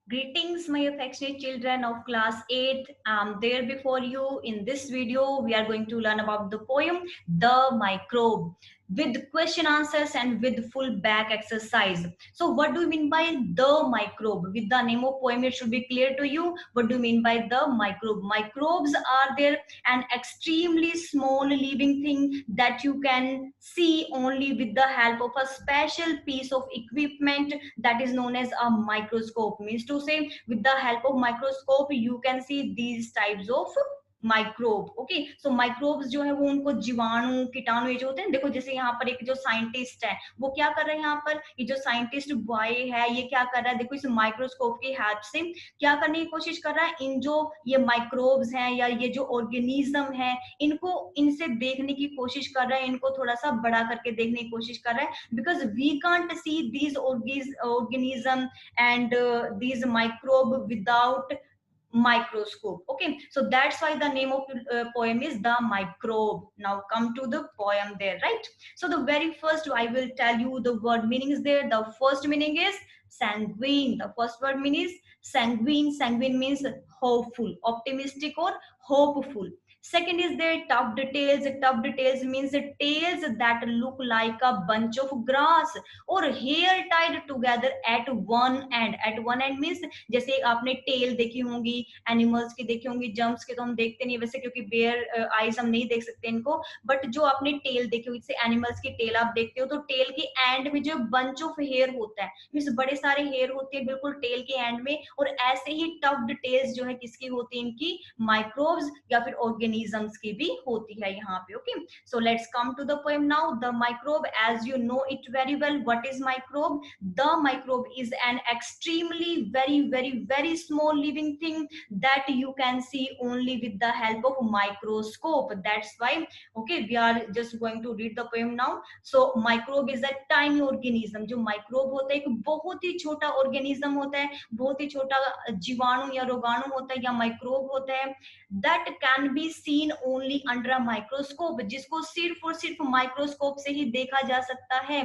Greetings, my affectionate children of class 8. I'm there before you. In this video, we are going to learn about the poem The Microbe with question answers and with full back exercise. So, what do you mean by the microbe? With the name of poem, it should be clear to you. What do you mean by the microbe? Microbes are there an extremely small living thing that you can see only with the help of a special piece of equipment that is known as a microscope. Means to say, with the help of microscope you can see these types of microbe. Okay, so microbes जो है वो उनको जीवाणु कीटाणु ये जो होते हैं, देखो जैसे यहाँ पर एक जो साइंटिस्ट है वो क्या कर रहे हैं, यहाँ पर ये जो साइंटिस्ट बॉय है ये क्या कर रहा है, देखो इस माइक्रोस्कोप की हेल्प से क्या करने की कोशिश कर रहा है, इन जो ये माइक्रोब्स हैं या ये जो ऑर्गेनिज्म है इनको इनसे देखने की कोशिश कर रहा है, इनको थोड़ा सा बड़ा करके देखने की कोशिश कर रहा है, because we can't see these organism and these microbe without microscope. Okay, so that's why the name of poem is The Microbe. Now come to the poem there, right? So the very first I will tell you the word meanings there. The first meaning is sanguine. The first word meaning is sanguine. Sanguine means hopeful, optimistic or hopeful. Second is there tufted tails. Tufted tails means tails that look like a bunch of grass or hair tied together at one end. At one end means जैसे आपने tell देखी होंगी animals की, देखी होंगी jumps के तो हम देखते नहीं वैसे क्योंकि बेयर आईज हम नहीं देख सकते इनको, बट जो आपने टेल देखी होगी जैसे एनिमल्स की टेल आप देखते हो तो टेल के एंड में जो बंच ऑफ हेयर होता है मीन्स बड़े सारे हेयर होते हैं बिल्कुल टेल के एंड में, और ऐसे ही टफ्ड टेल्स जो है किसकी होती है, इनकी माइक्रोब्स या फिर ऑर्गेनिजम्स की भी होती है यहाँ पे. Okay, so let's come to the poem now. The microbe, as you know it very well, what is microbe? The microbe is an extremely very small living thing that you can see only with the help of microscope. That's why, okay, we are just going to read the poem now. So microbe is a tiny organism. जो microbe होता है एक बहुत ही छोटा organism होता है, बहुत ही छोटा जीवाणु या रोगाणु होता है या microbe होता है, that can be seen only under a microscope, जिसको सिर्फ और सिर्फ माइक्रोस्कोप से ही देखा जा सकता है.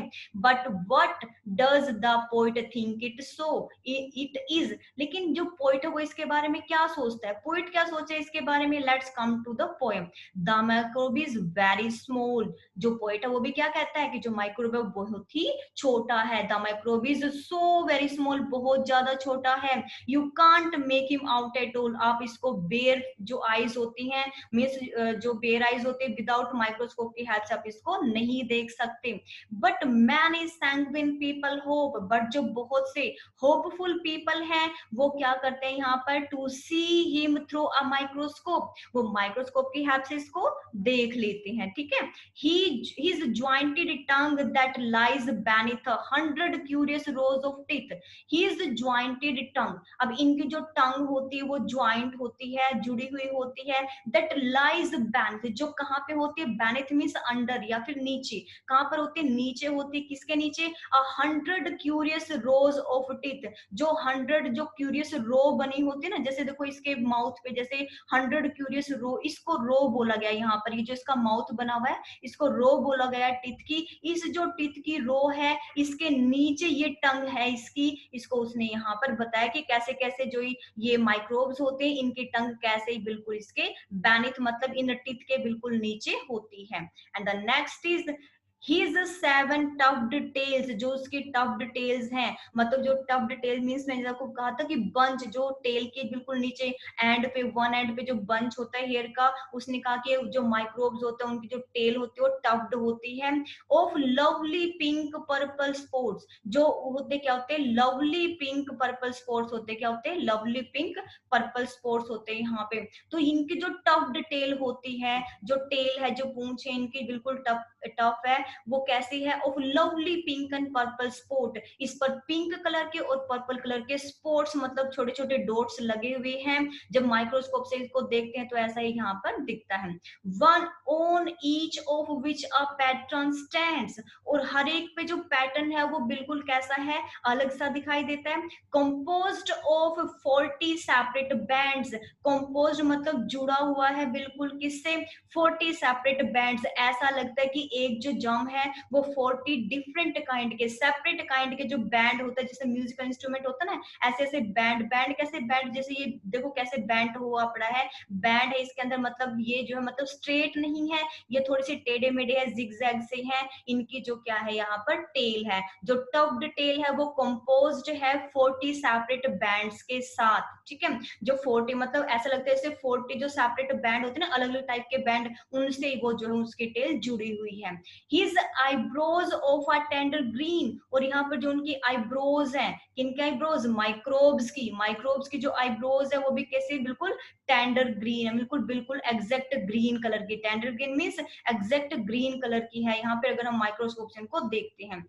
But what does the poet think it so? It is. लेकिन जो पोइट है वो इसके बारे में क्या सोचता है, पोइट क्या सोचे इसके बारे में? Let's come to the poem. The microbe is very small. जो पोइट है वो भी क्या कहता है कि जो माइक्रोब है वो बहुत ही छोटा है. The microbe is so very small, बहुत ज्यादा छोटा है. You can't make him out at all. आप इसको बेयर जो आईज होती हैं मीन्स जो बेयर आईज होती है विदाउट माइक्रोस्कोप की हेल्प से आप इसको नहीं देख सकते. But many sanguine people hope. But जो बहुत से होपफुल पीपल हैं वो क्या करते हैं यहाँ पर? To see him through a microscope. वो माइक्रोस्कोप की हेल्प से इसको देख लेते हैं. ठीक है. his jointed tongue that lies beneath 100 curious rows of teeth. his jointed tongue. अब इनकी जो टंग होती है वो ज्वाइंट होती है, जुड़ी हुई होती है. that lies beneath, जो कहाँ पे होती है? beneath means अंडर या फिर नीचे. कहाँ पर होती है? नीचे होती है. किसके नीचे? 100 क्यूरियस रोज ऑफ टीथ. जो 100 जो क्यूरियस रो बनी होती है ना, जैसे देखो इसके माउथ पे जैसे 100 क्यूरियस रो, इसको रो बोला गया यहाँ पर. ये जो इसका माउथ बना हुआ है इसको रो बोला गया टीथ की. इस जो टीथ की रो है इसके नीचे ये टंग है इसकी. इसको उसने यहाँ पर बताया कि कैसे कैसे जो ये माइक्रोब्स होते हैं इनकी टंग कैसे बिल्कुल इसके बेनिथ मतलब इन टीथ के बिल्कुल नीचे होती है. And the next is his 7 tufted tails. जो उसकी tufted tails हैं, मतलब जो tufted tail means मैंने आपको कहा था कि बंच जो टेल के बिल्कुल नीचे एंड पे, वन एंड पे जो बंच होता है हेयर का, उसने कहा कि जो माइक्रोब्स होते हैं उनकी जो टेल होती है वो टफ्ड होती है. Of lovely pink purple spots. जो होते क्या होते हैं? लवली पिंक पर्पल स्पॉट्स होते क्या होते हैं? लवली पिंक पर्पल स्पॉट्स होते हैं यहाँ पे. तो इनकी जो टफ्ड टेल होती है, जो टेल है, जो पूंछ है इनकी बिल्कुल टफ है. वो कैसी है? Of lovely pink and purple spot. इस पर पिंक कलर के और पर्पल कलर के स्पॉट्स मतलब छोटे छोटे डॉट्स लगे हुए हैं. जब माइक्रोस्कोप से इसको देखते हैं तो ऐसा ही यहाँ पर दिखता है. One on each of which a pattern stands. और हर एक पे जो पैटर्न है वो बिल्कुल कैसा है? अलग सा दिखाई देता है. Composed of 40 separate bands. Composed मतलब जुड़ा हुआ है बिल्कुल किससे? 40 सेपरेट बैंड्स. ऐसा लगता है कि एक जो जंप ड्रम है वो 40 डिफरेंट काइंड के सेपरेट काइंड के जो बैंड होता है, जैसे म्यूजिकल इंस्ट्रूमेंट होता है ना, ऐसे ऐसे बैंड बैंड कैसे बैंड, जैसे ये देखो कैसे बैंड हुआ पड़ा है, बैंड है इसके अंदर, मतलब ये जो है मतलब स्ट्रेट नहीं है, ये थोड़ी सी टेढ़े मेढ़े है, जिगजैग से है, इनकी जो क्या है यहाँ पर टेल है, जो टब्ड टेल है वो कंपोज्ड है 40 सेपरेट बैंड्स के साथ, ठीक है। जो 40 मतलब ऐसा लगता है जैसे 40 जो सेपरेट बैंड होते हैं ना, अलग अलग टाइप के बैंड, उनसे वो जो है उसकी टेल जुड़ी हुई है। His eyebrows of a tender green, और यहाँ पर जो उनकी आईब्रोज है, किनके आईब्रोज, माइक्रोब्स की, माइक्रोब्स की जो आईब्रोज है वो भी कैसे, बिल्कुल टेंडर ग्रीन है, बिल्कुल बिल्कुल एग्जैक्ट ग्रीन कलर की, tender green means exact green colour की है यहाँ पे अगर हम माइक्रोस्कोप से इनको देखते हैं।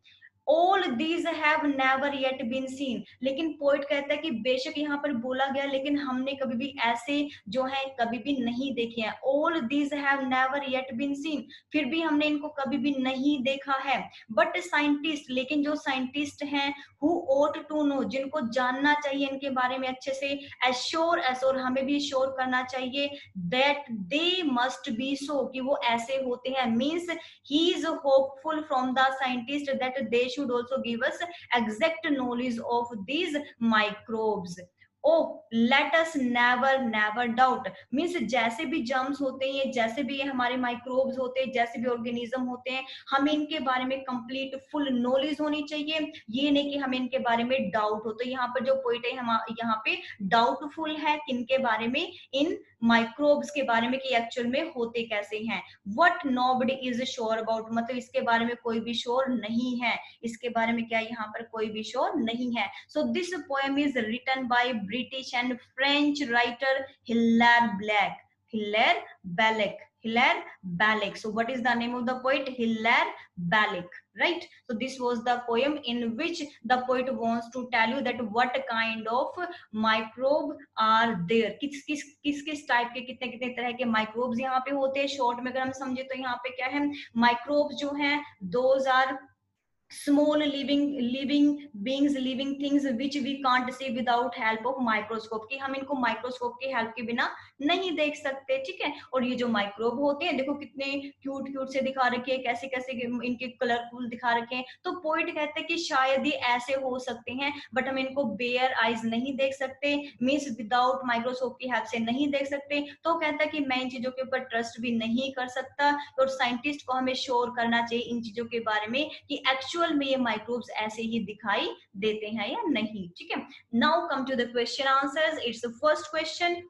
All these have never yet been seen, लेकिन पोइट कहता है कि बेशक यहाँ पर बोला गया लेकिन हमने कभी भी ऐसे जो है कभी भी नहीं देखे हैं। All these have never yet been seen, फिर भी हमने इनको कभी भी नहीं देखा है। बट साइंटिस्ट, लेकिन जो साइंटिस्ट हैं, who ought to know, जिनको जानना चाहिए इनके बारे में अच्छे से, assure us, और हमें भी श्योर करना चाहिए, that they must be so, कि वो ऐसे होते हैं, means he is hopeful from the scientist that they should also give us exact knowledge of these microbes. Oh, let us never doubt, means जैसे भी जर्म्स होते हैं, जैसे भी ये हमारे माइक्रोब्स होते हैं, जैसे भी ऑर्गेनिज्म होते हैं, हमें इनके बारे में कंप्लीट फुल नॉलेज होनी चाहिए, ये नहीं कि हमें इनके बारे में डाउट हो। तो यहाँ पर जो पॉइंट है यहाँ पे डाउटफुल है किनके बारे में, इन माइक्रोब्स के बारे में कि एक्चुअल में होते कैसे हैं। What nobody is sure about, मतलब इसके बारे में कोई भी श्योर नहीं है, इसके बारे में क्या यहाँ पर कोई भी श्योर नहीं है। So this poem is written by British and French writer Hilaire Belloc. Hilaire Belloc. Hilaire Belloc. So what is the name of the poet? Hilaire Belloc, right? So this was the poem in which the poet wants to tell you that what kind of microbe are there, किस type के कितने कितने तरह के microbes यहाँ पे होते हैं। शॉर्ट में अगर हम समझे तो यहाँ पे क्या है, माइक्रोब्स जो हैं those are small living beings, living things which we can't see without help of microscope, कि हम इनको माइक्रोस्कोप की हेल्प के बिना नहीं देख सकते, ठीक है। और ये जो माइक्रोब होते हैं देखो कितने क्यूट क्यूट से दिखा रखे हैं, कैसे कैसे इनके कलरफुल दिखा रखे हैं। तो पोइट कहते हैं कि शायद ये ऐसे हो सकते हैं, बट हम इनको बेयर आइज नहीं देख सकते, मीन्स विदाउट माइक्रोस्कोप की हेल्प से नहीं देख सकते। तो कहता है कि मैं इन चीजों के ऊपर ट्रस्ट भी नहीं कर सकता, और साइंटिस्ट को हमें श्योर करना चाहिए इन चीजों के बारे में कि एक्चुअल में ये माइक्रोब्स ऐसे ही दिखाई देते हैं या नहीं, ठीक है। Now come to the question answers. It's the first question,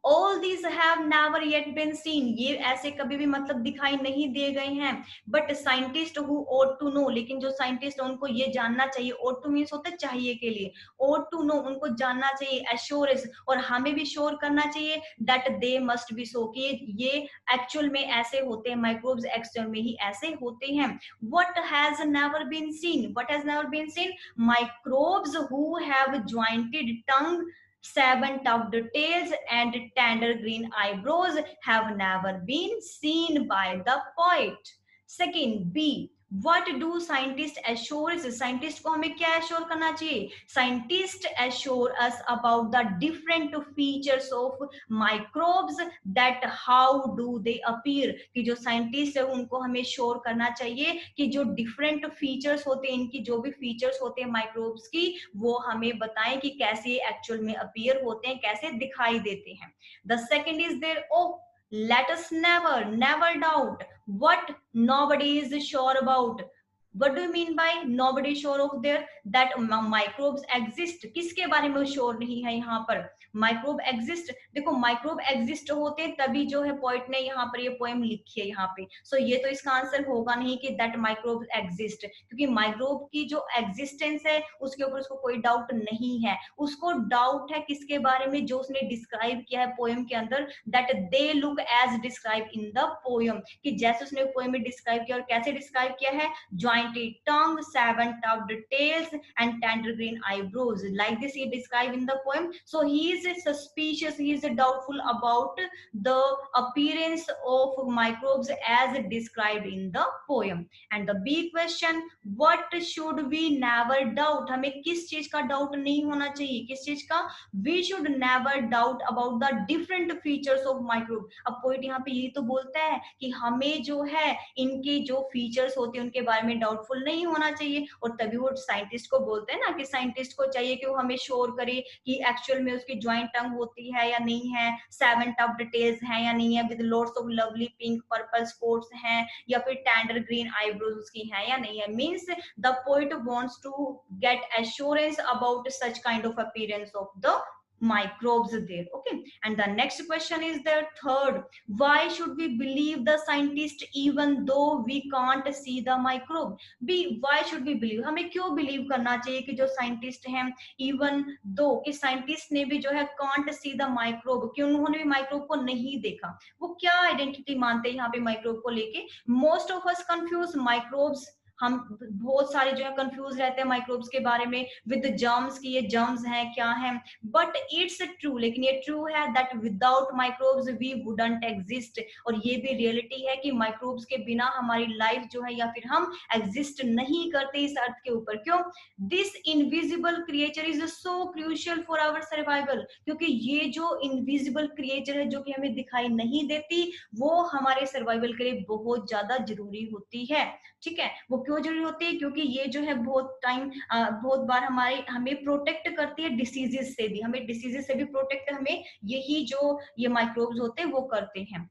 all these have never yet been seen, ये ऐसे कभी भी मतलब दिखाई नहीं दिए गए हैं। But scientist who ought to know, लेकिन जो साइंटिस्ट है उनको ये जानना चाहिए, ought to means होता है चाहिए के लिए, ought to know उनको जानना चाहिए, assurance, और हमें भी श्योर करना चाहिए that they must be so, कि ये एक्चुअल में ऐसे होते हैं, माइक्रोब्स एक्चुअल में ही ऐसे होते हैं। what has never been seen, what has never been seen, microbes who have jointed tongue, 7 tuft tails and tender green eyebrows have never been seen by the poet. Second, B. What do scientists assure us? Scientists को हमें क्या assure करना चाहिए? Scientists assure us about the different features of microbes, that how do they appear, कि जो scientists है उनको हमें श्योर करना चाहिए कि जो different features होते हैं, इनकी जो भी features होते हैं microbes की, वो हमें बताएं कि कैसे एक्चुअल में appear होते हैं, कैसे दिखाई देते हैं। The second is there, oh, let us never doubt what nobody is sure about. What do you mean by nobody sure of there, that microbes exist, किसके बारे में श्योर नहीं है यहाँ पर, माइक्रोब एग्जिस्ट। देखो माइक्रोब एग्जिस्ट होते हैं तभी जो है पोइट ने यहाँ पर ये पोएम लिखी है यहाँ पे। सो ये तो इसका आंसर होगा नहीं कि दैट माइक्रोब एग्जिस्ट, क्योंकि माइक्रोब की जो एग्जिस्टेंस है उसके ऊपर उसको कोई डाउट नहीं है। उसको डाउट है किसके बारे में, जो उसने डिस्क्राइब किया है पोएम के अंदर, that they look as describe in the poem, कि जैसे उसने पोएम में डिस्क्राइब किया, और कैसे डिस्क्राइब किया है, join pointed tongue, 7 tubbed tails, and tender green eyebrows. Like this, he described in the poem. So he is suspicious, he is doubtful about the appearance of microbes as described in the poem. And the B question, what should we never doubt? हमें किस चीज का doubt नहीं होना चाहिए, किस चीज का? We should never doubt about the different features of microbe. अब पोइट यहाँ पे यही तो बोलता है कि हमें जो है इनके जो फीचर्स होते हैं उनके बारे में डाउटफुल नहीं होना चाहिए। और तभी वो साइंटिस्ट को बोलते हैं ना कि साइंटिस्ट को चाहिए कि वो हमें श्योर करे कि एक्चुअल में उसकी ज्वाइंट टंग होती है या नहीं है, 7 टब्ड टेल्स हैं या नहीं है, with lots of lovely pink purple spots हैं, या फिर टेंडर ग्रीन आईब्रोज उसकी हैं या नहीं है। Means the poet wants to get assurance about such kind of appearance of the microbes there. Okay, and the next question is the third, why should we believe the scientist even though we can't see the microbe? B, why should we believe, हमें क्यों believe करना चाहिए कि जो scientist हैं even though कि scientist ने भी जो है can't see the microbe, कि उन्होंने भी माइक्रोब को नहीं देखा, वो क्या आइडेंटिटी मानते हैं यहाँ पे माइक्रोब को लेके? Most of us confuse microbes, हम बहुत सारे जो है कंफ्यूज रहते हैं माइक्रोब्स के बारे में विद जर्म्स, की ये जर्म्स हैं क्या हैं, बट इट्स ट्रू, लेकिन ये ट्रू है that without microbes we wouldn't exist. और ये भी रियलिटी है कि माइक्रोब्स के बिना हमारी लाइफ जो है या फिर हम एग्जिस्ट नहीं करते इस अर्थ के ऊपर। क्यों? This invisible creature is so crucial for our survival, क्योंकि ये जो इनविजिबल क्रिएचर है जो कि हमें दिखाई नहीं देती, वो हमारे सर्वाइवल के लिए बहुत ज्यादा जरूरी होती है। ठीक है, वो क्यों जरूरी होती है? क्योंकि ये जो है बहुत बार हमें प्रोटेक्ट करती है डिसीजेस से भी, हमें डिसीजेस से भी प्रोटेक्ट हमें यही जो ये माइक्रोब्स होते हैं वो करते हैं।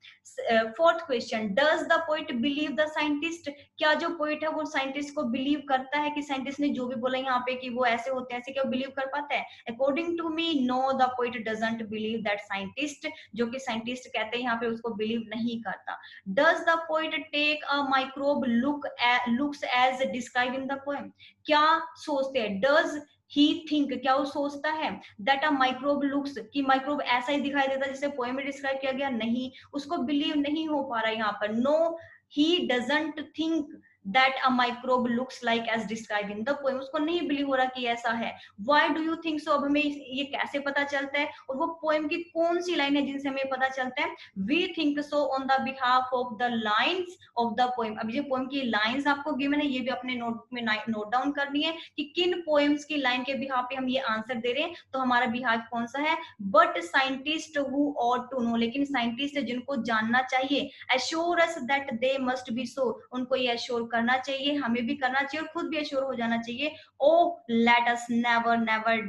Fourth question, does the poet believe the scientist? क्या जो पोइट है वो साइंटिस्ट को बिलीव करता है कि साइंटिस्ट ने जो भी बोला यहाँ पे कि वो ऐसे होते हैं, ऐसे क्या बिलीव कर पाता है? According to me no, the poet doesn't believe that scientist, जो कि साइंटिस्ट कहते हैं यहाँ पे उसको बिलीव नहीं करता। Does the poet take a microbe looks as described in the poem? क्या सोचते हैं? डज ही थिंक, क्या वो सोचता है दैट अ माइक्रोब लुक्स, कि माइक्रोब ऐसा ही दिखाई देता है जैसे पोएम में डिस्क्राइब किया गया? नहीं, उसको बिलीव नहीं हो पा रहा है यहाँ पर। No, he doesn't think that a microbe looks like as described in the poem, उसको नहीं बिलीव हो रहा कि ऐसा है। why do you think so? अब हमें ये कैसे पता चलता है और वो पोएम की कौन सी लाइन है जिनसे हमें पता चलता है? we think so on the behalf of the lines of the poem। अब ये पोएम की लाइंस आपको गिवन है, ये भी अपने नोटबुक में नोट डाउन करनी है कि किन पोएम्स की लाइन के बिहाफ पे हम ये आंसर दे रहे हैं, तो हमारा बिहाफ कौन सा है? But scientist who ought to know, लेकिन साइंटिस्ट जिनको जानना चाहिए, assure us that they must be so, उनको ये assure करना चाहिए, हमें भी करना चाहिए और खुद भी एश्योर हो जाना चाहिए। Oh, let us never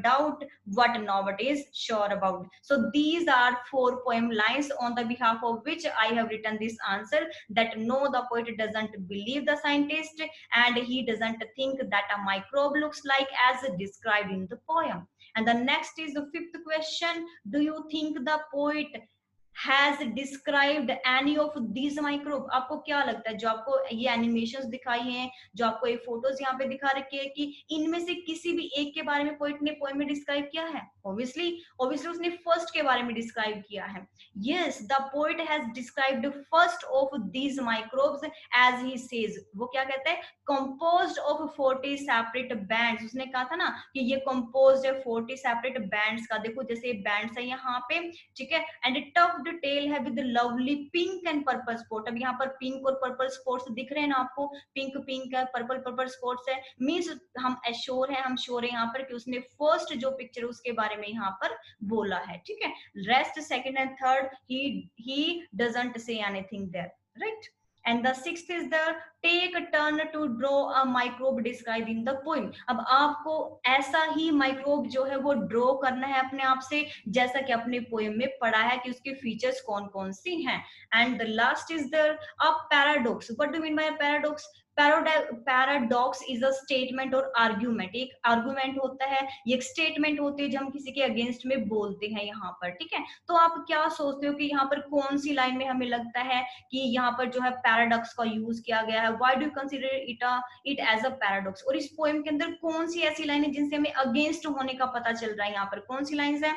doubt what nobody is sure about. So these are 4 poem lines on the behalf of which I have written this answer, that no, the poet doesn't believe the scientist and he doesn't think that a microbe looks like as described in the poem. And the next is the 5th question, do you think the poet has described any of these microbe? आपको क्या लगता है, जो आपको ये animations दिखाई हैं, जो आपको ये फोटोज यहाँ पे दिखा रखी है, कि इनमें से किसी भी एक के बारे में पोइट ने पोएम में डिस्क्राइब किया है? ऑब्वियसली उसने फर्स्ट के बारे में डिस्क्राइब किया है। Yes, the poet has described first of these microbes as he says, वो क्या कहता है? Composed of 40 separate bands. उसने कहा था ना कि ये कंपोज्ड है 40 सेपरेट बैंड्स का। देखो जैसे बैंड्स है यहाँ पे, ठीक है, एंड टफ टेल है with lovely pink and purple spot. अब यहाँ पर पिंक और पर्पल स्पॉट्स दिख रहे हैं ना आपको, पिंक पिंक है, पर्पल पर्पल स्पॉट्स है, मींस हम एश्योर है, हम श्योर है यहाँ पर कि उसने फर्स्ट जो पिक्चर उसके बारे में यहाँ पर बोला है। ठीक है, rest second and third he doesn't say anything there, right. And the 6th is the take a turn to draw a microbe described in the poem. अब आपको ऐसा ही माइक्रोब जो है वो ड्रॉ करना है अपने आप से, जैसा कि अपने पोएम में पढ़ा है कि उसके फीचर्स कौन कौन सी हैं। And the last is the a paradox. What do mean by paradox? Paradox is a statement और आर्ग्यूमेंट। एक आर्ग्यूमेंट होता है, ये एक स्टेटमेंट होती है जो हम किसी के अगेंस्ट में बोलते हैं यहाँ पर। ठीक है, तो आप क्या सोचते हो कि यहाँ पर कौन सी लाइन में हमें लगता है कि यहाँ पर जो है पैराडॉक्स का यूज किया गया है? Why do you consider it as a paradox? और इस पोएम के अंदर कौन सी ऐसी लाइन है जिनसे हमें अगेंस्ट होने का पता चल रहा है? यहाँ पर कौन सी लाइंस है?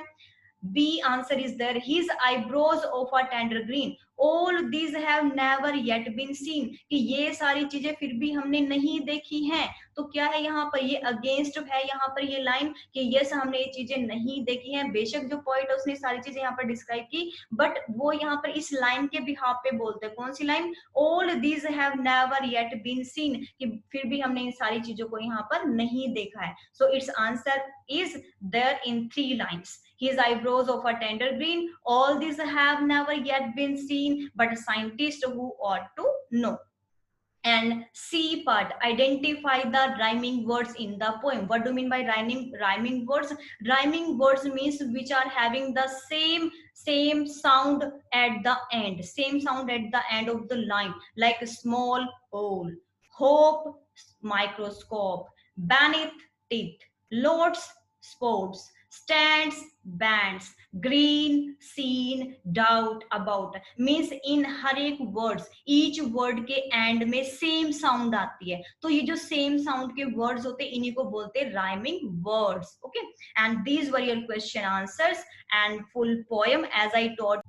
B answer is there. His eyebrows of a tender green. All these have never yet been seen. कि ये सारी चीजें फिर भी हमने नहीं देखी हैं. तो क्या है यहाँ पर, ये अगेंस्ट है यहाँ पर ये लाइन कि यस हमने ये चीजें नहीं देखी हैं. बेशक जो पॉइंट है उसने सारी चीजें यहाँ पर डिस्क्राइब की, बट वो यहाँ पर इस लाइन के बिहाफ पे बोलते हैं. कौन सी line? All these have never yet been seen, कि फिर भी हमने इन सारी चीजों को यहाँ पर नहीं देखा है. So it's answer is there in 3 lines. His eyebrows of a tender green. All these have never yet been seen, but scientists who ought to know. And C part, identify the rhyming words in the poem. What do you mean by rhyming words? Rhyming words means which are having the same sound at the end, same sound at the end of the line, like small hole, hope, microscope, beneath, teeth, lots, sports, stands, bands, green, seen, doubt, about. Means in हर एक words, each word के end में same sound आती है. तो ये जो same sound के वर्ड्स होते हैं इन्हीं को बोलते हैं rhyming words. Okay, and these were your question answers and full poem. As I taught